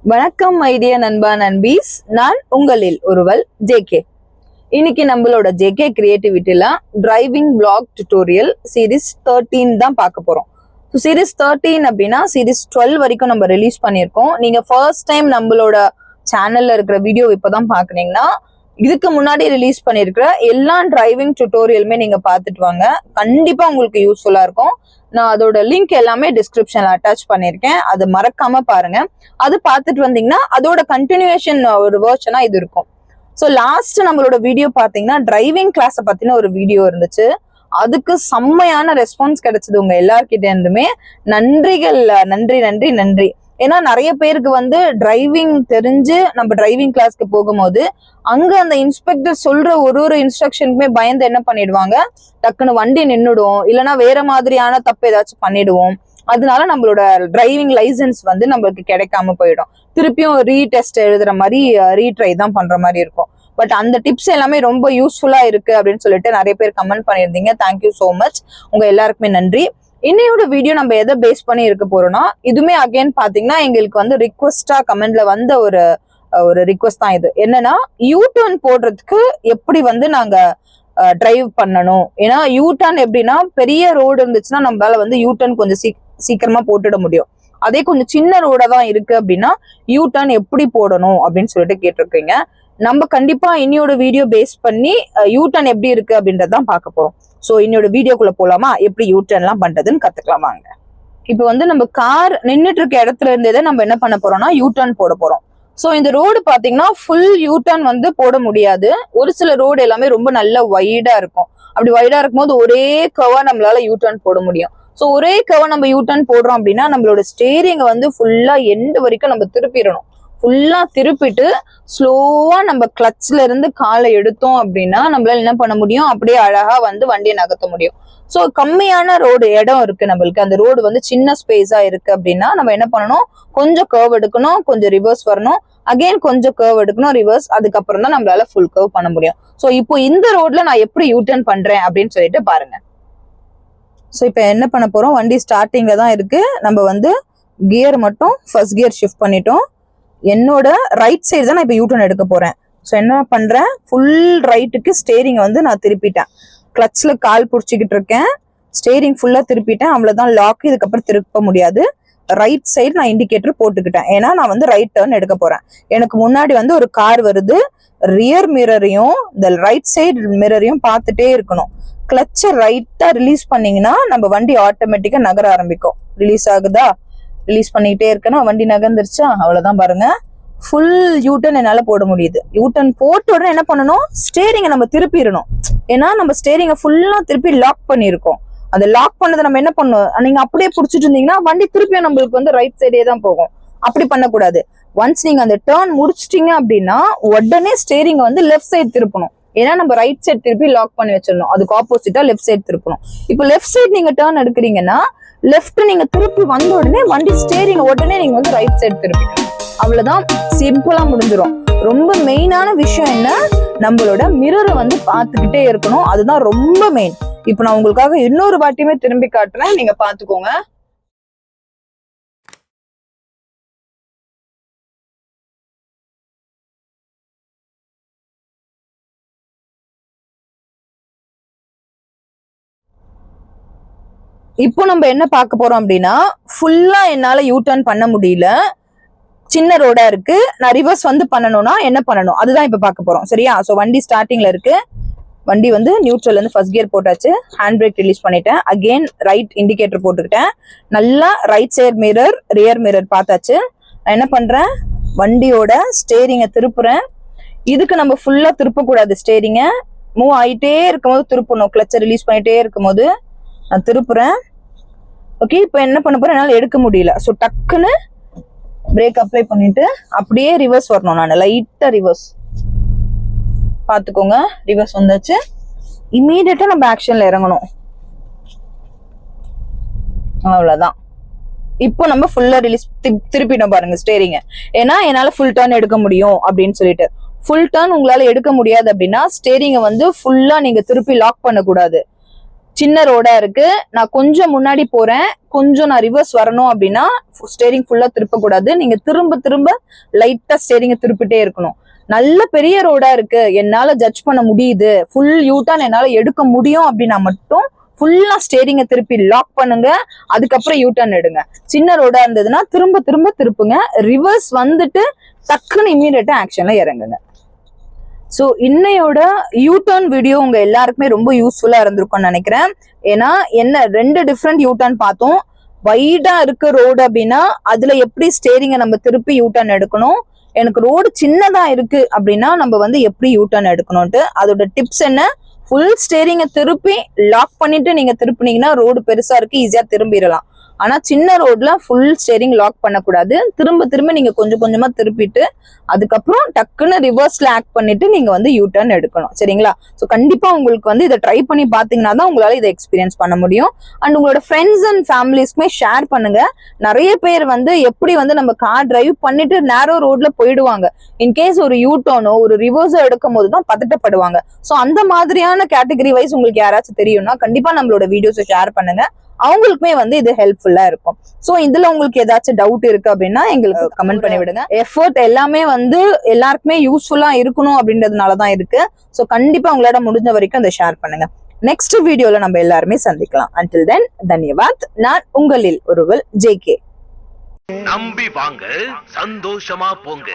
வணக்கம் ஐடியா நண்பா நண்பீஸ், நான் உங்களில் ஒருவள் ஜேகே. இன்னைக்கு நம்மளோட ஜேகே கிரியேட்டிவிட்டில டிரைவிங் vlog டியூட்டோரியல் சீரிஸ் 13 தான் பார்க்க போறோம். சீரிஸ் 13 அப்படின்னா சீரிஸ் 12 வரைக்கும் நம்ம ரிலீஸ் பண்ணியிருக்கோம். நீங்க ஃபர்ஸ்ட் டைம் நம்மளோட சேனல்ல இருக்கிற வீடியோ இப்பதான் பாக்குறீங்கன்னா இதுக்கு முன்னாடி ரிலீஸ் பண்ணிருக்கிற எல்லா டிரைவிங் டியூட்டோரியலுமே நீங்க பார்த்துட்டு வாங்க. கண்டிப்பா உங்களுக்கு யூஸ்ஃபுல்லா இருக்கும். நான் அதோட லிங்க் எல்லாமே டிஸ்கிரிப்ஷன்ல அட்டாச் பண்ணிருக்கேன், அது மறக்காம பாருங்க. அது பார்த்துட்டு வந்தீங்கன்னா அதோட கண்டினியூஷன் ஒரு வெர்ஷனா இது இருக்கும். ஸோ லாஸ்ட் நம்மளோட வீடியோ பாத்தீங்கன்னா டிரைவிங் கிளாஸை பத்தின ஒரு வீடியோ இருந்துச்சு. அதுக்கு செம்மையான ரெஸ்பான்ஸ் கிடைச்சது உங்க எல்லார்கிட்ட இருந்துமே. நன்றிகள், நன்றி நன்றி நன்றி. ஏன்னா நிறைய பேருக்கு வந்து டிரைவிங் தெரிஞ்சு நம்ம டிரைவிங் கிளாஸ்க்கு போகும்போது அங்க அந்த இன்ஸ்பெக்டர் சொல்ற ஒரு இன்ஸ்ட்ரக்ஷனுக்குமே பயந்து என்ன பண்ணிடுவாங்க, டக்குன்னு வண்டி நின்றுடும், இல்லைன்னா வேற மாதிரியான தப்பு ஏதாச்சும் பண்ணிடுவோம். அதனால நம்மளோட டிரைவிங் லைசன்ஸ் வந்து நம்மளுக்கு கிடைக்காம போயிடும். திருப்பியும் ரீடெஸ்ட் எழுதுற மாதிரி ரீட்ரை தான் பண்ற மாதிரி இருக்கும். பட் அந்த டிப்ஸ் எல்லாமே ரொம்ப யூஸ்ஃபுல்லா இருக்கு அப்படின்னு சொல்லிட்டு நிறைய பேர் கமெண்ட் பண்ணியிருந்தீங்க. தேங்க்யூ ஸோ மச், உங்க எல்லாருக்குமே நன்றி. இன்னையோட வீடியோ நம்ம எதை பேஸ் பண்ணி இருக்க போறோம்னா, இதுமே அகைன் பாத்தீங்கன்னா எங்களுக்கு வந்து ரிக்வஸ்டா கமெண்ட்ல வந்த ஒரு ரிக்வஸ்ட் தான் இது. என்னன்னா, யூ டர்ன் போடுறதுக்கு எப்படி வந்து நாங்க டிரைவ் பண்ணணும். ஏன்னா யூ டர்ன் எப்படின்னா பெரிய ரோடு இருந்துச்சுன்னா நம்மளால வந்து யூ டர்ன் கொஞ்சம் சீக்கிரமா போட்டுட முடியும். அதே கொஞ்சம் சின்ன ரோடா தான் இருக்கு அப்படின்னா யூ டர்ன் எப்படி போடணும் அப்படின்னு சொல்லிட்டு கேட்டிருக்கீங்க. நம்ம கண்டிப்பா இன்னையோட வீடியோ பேஸ் பண்ணி யூ டர்ன் எப்படி இருக்கு அப்படின்றதான் பார்க்க போறோம். ஸோ இன்னோட வீடியோக்குள்ள போலாமா, எப்படி யூ டர்ன் எல்லாம் பண்றதுன்னு கத்துக்கலாம் வாங்க. இப்போ வந்து நம்ம கார் நின்றுட்டு இருக்க இடத்துல இருந்தே நம்ம என்ன பண்ண போறோம்னா யூ டர்ன் போட போறோம். ஸோ இந்த ரோடு பாத்தீங்கன்னா ஃபுல் யூ டர்ன் வந்து போட முடியாது. ஒரு சில ரோடு எல்லாமே ரொம்ப நல்ல வைடா இருக்கும். அப்படி வைடா இருக்கும்போது ஒரே கர்வா நம்மளால யூ டர்ன் போட முடியும். ஸோ ஒரே கர்வா நம்ம யூ டர்ன் போடுறோம் அப்படின்னா நம்மளோட ஸ்டேரிங்கை வந்து ஃபுல்லா எண்டு வரைக்கும் நம்ம திருப்பிடணும். ஃபுல்லா திருப்பிட்டு ஸ்லோவா நம்ம கிளச்ல இருந்து காலை எடுத்தோம் அப்படின்னா நம்மளால என்ன பண்ண முடியும், அப்படியே அழகா வந்து வண்டியை நகர்த்த முடியும். ஸோ கம்மியான ரோடு இடம் இருக்கு நம்மளுக்கு, அந்த ரோடு வந்து சின்ன ஸ்பேஸா இருக்கு அப்படின்னா நம்ம என்ன பண்ணணும், கொஞ்சம் கர்வ் எடுக்கணும், கொஞ்சம் ரிவர்ஸ் வரணும், அகைன் கொஞ்சம் கர்வ் எடுக்கணும், ரிவர்ஸ், அதுக்கப்புறம் தான் நம்மளால ஃபுல் கர்வ் பண்ண முடியும். ஸோ இப்போ இந்த ரோட்ல நான் எப்படி யூ டர்ன் பண்றேன் அப்படின்னு சொல்லிட்டு பாருங்க. ஸோ இப்போ என்ன பண்ண போறோம், வண்டி ஸ்டார்டிங்ல தான் இருக்கு. நம்ம வந்து கியர் மட்டும் ஃபர்ஸ்ட் கியர் ஷிஃப்ட் பண்ணிட்டோம். என்னோட ரைட் சைடு தான் நான் இப்போ யூ டர்ன் எடுக்க போறேன். ஸோ என்ன பண்றேன், ஃபுல் ரைட்டுக்கு ஸ்டேரிங் வந்து நான் திருப்பிட்டேன். கிளச்ல கால் பிடிச்சிக்கிட்டு இருக்கேன், ஸ்டேரிங் ஃபுல்லா திருப்பிட்டேன். அவ்வளவுதான் லாக், இதுக்கப்புறம் திருப்ப முடியாது. ரைட் சைடு நான் இண்டிகேட்டர் போட்டுக்கிட்டேன், ஏன்னா நான் வந்து ரைட் டர்ன் எடுக்க போறேன். எனக்கு முன்னாடி வந்து ஒரு கார் வருது, ரியர் மிரரையும் இந்த ரைட் சைடு மிரரையும் பார்த்துட்டே இருக்கணும். கிளச்சை ரைட்டா ரிலீஸ் பண்ணீங்கன்னா நம்ம வண்டி ஆட்டோமேட்டிக்கா நகர ஆரம்பிக்கும். ரிலீஸ் ஆகுதா, ரிலீஸ் பண்ணிக்கிட்டே இருக்கணும், வண்டி நகர்ந்துருச்சா, அவ்வளவுதான். பாருங்க, ஃபுல் யூ டர்ன் என்னால போட முடியுது. யூ டர்ன் போட்ட உடனே என்ன பண்ணணும், ஸ்டேரிங்கை நம்ம திருப்பிடணும். ஏன்னா நம்ம ஸ்டேரிங்கை ஃபுல்லா திருப்பி லாக் பண்ணிருக்கோம். அந்த லாக் பண்ணதை நம்ம என்ன பண்ணணும், நீங்க அப்படியே பிடிச்சிட்டு இருந்தீங்கன்னா வண்டி திருப்பியும் நம்மளுக்கு வந்து ரைட் சைடே தான் போகும். அப்படி பண்ணக்கூடாது. ஒன்ஸ் நீங்க அந்த டர்ன் முடிச்சிட்டீங்க அப்படின்னா உடனே ஸ்டேரிங்கை வந்து லெஃப்ட் சைடு திருப்பணும். ஏன்னா நம்ம ரைட் சைடு திருப்பி லாக் பண்ணி வச்சிடணும், அதுக்கு ஆப்போசிட்டா லெஃப்ட் சைடு திருப்பணும். இப்போ லெஃப்ட் சைடு நீங்க டர்ன் எடுக்கிறீங்கன்னா லெஃப்ட் நீங்க திருப்பி வந்த உடனே வண்டி ஸ்டேரிங் உடனே நீங்க வந்து ரைட் சைடு திருப்பிக்கணும். அவ்வளவுதான், சிம்பிளா முடிஞ்சிடும். ரொம்ப மெயினான விஷயம் என்ன, நம்மளோட மிரரை வந்து பார்த்துக்கிட்டே இருக்கணும். அதுதான் ரொம்ப மெயின். இப்போ நான் உங்களுக்காக இன்னொரு வாட்டியுமே திரும்பி காட்டுறேன், நீங்க பாத்துக்கோங்க. இப்போ நம்ம என்ன பார்க்க போறோம் அப்படின்னா, ஃபுல்லா என்னால யூ டர்ன் பண்ண முடியல, சின்ன ரோடா இருக்கு, நான் ரிவர்ஸ் வந்து பண்ணணும்னா என்ன பண்ணணும் அதுதான் இப்ப பார்க்க போறோம். சரியா? ஸோ வண்டி ஸ்டார்டிங்ல இருக்கு, வண்டி வந்து நியூட்ரல் இருந்து ஃபர்ஸ்ட் கியர் போட்டாச்சு, ஹேண்ட் பிரேக் ரிலீஸ் பண்ணிட்டேன், அகெயின் ரைட் இண்டிகேட்டர் போட்டுக்கிட்டேன், நல்லா right side mirror rear mirror பார்த்தாச்சு. நான் என்ன பண்றேன், வண்டியோட ஸ்டேரிங்கை திருப்புறேன். இதுக்கு நம்ம ஃபுல்லா திருப்பக்கூடாது, ஸ்டேரிங்கை மூவ் ஆகிட்டே இருக்கும்போது திருப்பணும். கிளச்சை ரிலீஸ் பண்ணிட்டே இருக்கும்போது நான் திருப்புறேன். ஓகே, இப்போ என்ன பண்ண போறேன், என்னால் எடுக்க முடியல. ஸோ டக்குன்னு பிரேக் அப்ளை பண்ணிட்டு அப்படியே ரிவர்ஸ் வரணும். நான் லைட்டா ரிவர்ஸ் பாத்துக்கோங்க, ரிவர்ஸ் வந்தாச்சு. இமீடியட்டா நம்ம ஆக்ஷன்ல இறங்கணும். அவ்வளவுதான். இப்போ நம்ம ஃபுல்லா ரிலீஸ் திருப்பிடும் பாருங்க ஸ்டேரிங்க. ஏன்னா என்னால ஃபுல் டர்ன் எடுக்க முடியும் அப்படின்னு சொல்லிட்டு. ஃபுல் டர்ன் உங்களால எடுக்க முடியாது அப்படின்னா ஸ்டேரிங்கை வந்து ஃபுல்லா நீங்க திருப்பி லாக் பண்ணக்கூடாது. சின்ன ரோடா இருக்கு, நான் கொஞ்சம் முன்னாடி போறேன், கொஞ்சம் நான் ரிவர்ஸ் வரணும் அப்படின்னா ஸ்டேரிங் ஃபுல்லா திருப்பக்கூடாது. நீங்க திரும்ப திரும்ப லைட்டா ஸ்டேரிங்க திருப்பிட்டே இருக்கணும். நல்ல பெரிய ரோடா இருக்கு, என்னால ஜட்ஜ் பண்ண முடியுது, ஃபுல் யூட்டர்ன் என்னால எடுக்க முடியும் அப்படின்னா மட்டும் ஃபுல்லா ஸ்டேரிங்க திருப்பி லாக் பண்ணுங்க, அதுக்கப்புறம் யூட்டர்ன் எடுங்க. சின்ன ரோடா இருந்ததுன்னா திரும்ப திரும்ப திருப்புங்க, ரிவர்ஸ் வந்துட்டு டக்குன்னு இமீடியட்டா ஆக்ஷன்ல இறங்குங்க. ஸோ இன்னையோட யூட்டர்ன் வீடியோ உங்க எல்லாருக்குமே ரொம்ப யூஸ்ஃபுல்லா இருந்திருக்கும்னு நினைக்கிறேன். ஏன்னா என்ன 2 டிஃப்ரெண்ட் யூட்டர்ன் பார்த்தோம். வைடா இருக்க ரோடு அப்படின்னா அதுல எப்படி ஸ்டேரிங்கை நம்ம திருப்பி யூட்டர்ன் எடுக்கணும், எனக்கு ரோடு சின்னதா இருக்கு அப்படின்னா நம்ம வந்து எப்படி யூட்டர்ன் எடுக்கணும்ட்டு அதோட டிப்ஸ் என்ன, ஃபுல் ஸ்டேரிங்கை திருப்பி லாக் பண்ணிட்டு நீங்க திருப்பினீங்கன்னா ரோடு பெருசா இருக்கு, ஈஸியா திரும்பிடலாம். ஆனா சின்ன ரோட்ல ஃபுல் ஸ்டேரிங் லாக் பண்ணக்கூடாது, திரும்ப திரும்ப நீங்க கொஞ்சம் கொஞ்சமா திருப்பிட்டு அதுக்கப்புறம் டக்குன்னு ரிவர்ஸ்ல ஆக்ட் பண்ணிட்டு நீங்க வந்து யூ டர்ன் எடுக்கணும். சரிங்களா? ஸோ கண்டிப்பா உங்களுக்கு வந்து இதை ட்ரை பண்ணி பாத்தீங்கன்னா தான் உங்களால இதை எக்ஸ்பீரியன்ஸ் பண்ண முடியும். அண்ட் உங்களோட ஃப்ரெண்ட்ஸ் அண்ட் ஃபேமிலிஸ்க்குமே ஷேர் பண்ணுங்க. நிறைய பேர் வந்து எப்படி வந்து நம்ம கார் டிரைவ் பண்ணிட்டு நேரோ ரோட்ல போயிடுவாங்க, இன்கேஸ் ஒரு யூ டர்னோ ஒரு ரிவர்ஸோ எடுக்கும் போது தான் பதட்டப்படுவாங்க. ஸோ அந்த மாதிரியான கேட்டகரி வைஸ் உங்களுக்கு யாராச்சும் தெரியும்னா கண்டிப்பா நம்மளோட வீடியோஸை ஷேர் பண்ணுங்க, அவங்களுக்குமே வந்து இது ஹெல்ப்ஃபுல்லா இருக்கும். சோ இதுல உங்களுக்கு ஏதாச்சும் டவுட் இருக்கு அப்படின்னா எங்களுக்கு கமெண்ட் பண்ணி விடுங்க. எஃபர்ட் எல்லாமே வந்து எல்லாருக்குமே யூஸ்ஃபுல்லா இருக்கணும் அப்படின்றதுனாலதான் இருக்கு. சோ கண்டிப்பா உங்களோட முடிஞ்ச வரைக்கும் அதை ஷேர் பண்ணுங்க. நெக்ஸ்ட் வீடியோல நம்ம எல்லாருமே சந்திக்கலாம். until then தன்யவாத். நான் உங்களில் ஒருவள் JK. நம்பி வாங்க, சந்தோஷமா போங்க.